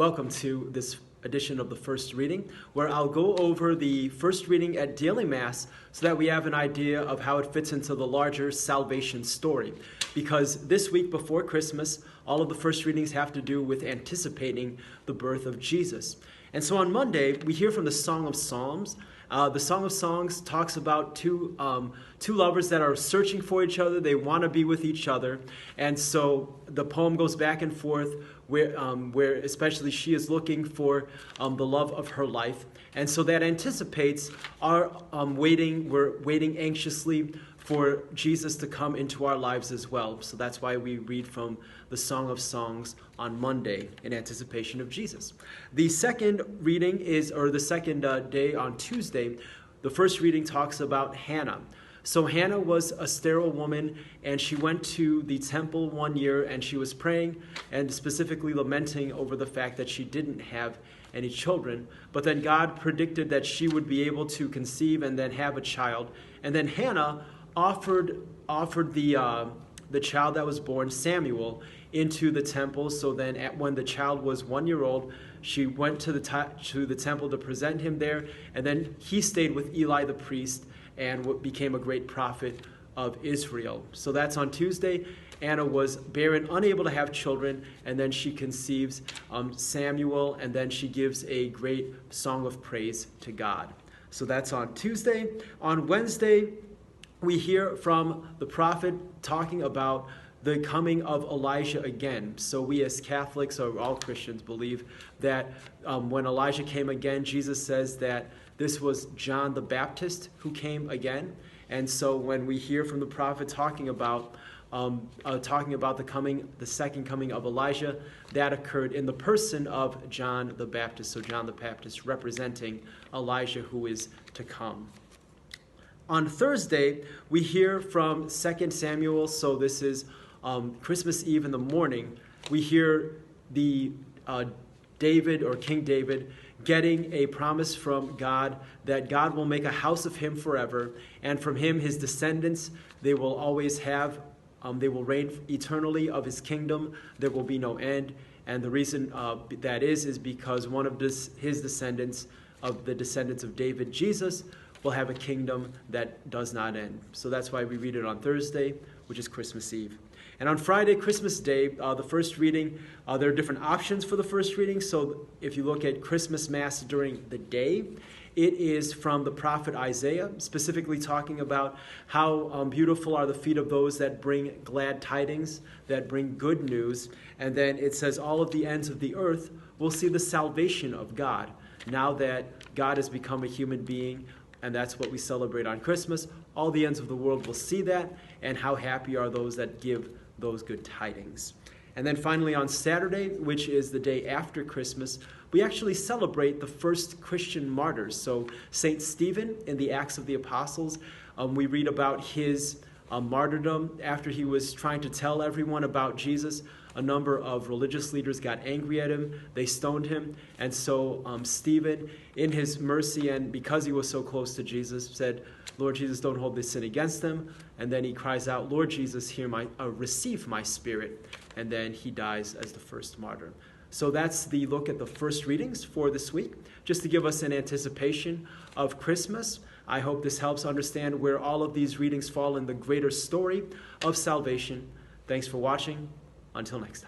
Welcome to this edition of the first reading, where I'll go over the first reading at daily Mass so that we have an idea of how it fits into the larger salvation story. Because this week before Christmas, all of the first readings have to do with anticipating the birth of Jesus. And so on Monday, we hear from the Song of Psalms. The Song of Songs talks about two lovers that are searching for each other. They want to be with each other. And so the poem goes back and forth where especially she is looking for the love of her life. And so that anticipates our we're waiting anxiously for Jesus to come into our lives as well. So that's why we read from the Song of Songs on Monday in anticipation of Jesus. The second reading the second day on Tuesday. The first reading talks about Hannah. So Hannah was a sterile woman, and she went to the temple one year, and she was praying and specifically lamenting over the fact that she didn't have any children. But then God predicted that she would be able to conceive and then have a child. And then Hannah offered the child that was born, Samuel, into the temple. So then when the child was 1 year old, she went to the temple to present him there, and then he stayed with Eli the priest and became a great prophet of Israel. So that's on Tuesday. Anna was barren, unable to have children, and then she conceives Samuel, and then she gives a great song of praise to God. So that's on Tuesday. On Wednesday, we hear from the prophet talking about the coming of Elijah again. So we as Catholics, or all Christians, believe that when Elijah came again, Jesus says that this was John the Baptist who came again. And so when we hear from the prophet talking about the second coming of Elijah, that occurred in the person of John the Baptist. So John the Baptist representing Elijah who is to come. On Thursday, we hear from 2 Samuel. So this is Christmas Eve in the morning. We hear the David, or King David, getting a promise from God that God will make a house of him forever, and from him his descendants, they will always have, they will reign eternally of his kingdom. There will be no end. And the reason that is because one of his descendants, of the descendants of David, Jesus, will have a kingdom that does not end. So that's why we read it on Thursday, which is Christmas Eve. And on Friday, Christmas Day, the first reading, there are different options for the first reading. So if you look at Christmas Mass during the day, it is from the prophet Isaiah, specifically talking about how beautiful are the feet of those that bring glad tidings, that bring good news. And then it says all of the ends of the earth will see the salvation of God. Now that God has become a human being, and that's what we celebrate on Christmas, all the ends of the world will see that, and how happy are those that give those good tidings. And then finally on Saturday, which is the day after Christmas, we actually celebrate the first Christian martyrs. So St. Stephen in the Acts of the Apostles, we read about his martyrdom after he was trying to tell everyone about Jesus. A number of religious leaders got angry at him. They stoned him. And so Stephen, in his mercy and because he was so close to Jesus, said, "Lord Jesus, don't hold this sin against them." And then he cries out, "Lord Jesus, receive my spirit." And then he dies as the first martyr. So that's the look at the first readings for this week, just to give us an anticipation of Christmas. I hope this helps understand where all of these readings fall in the greater story of salvation. Thanks for watching. Until next time.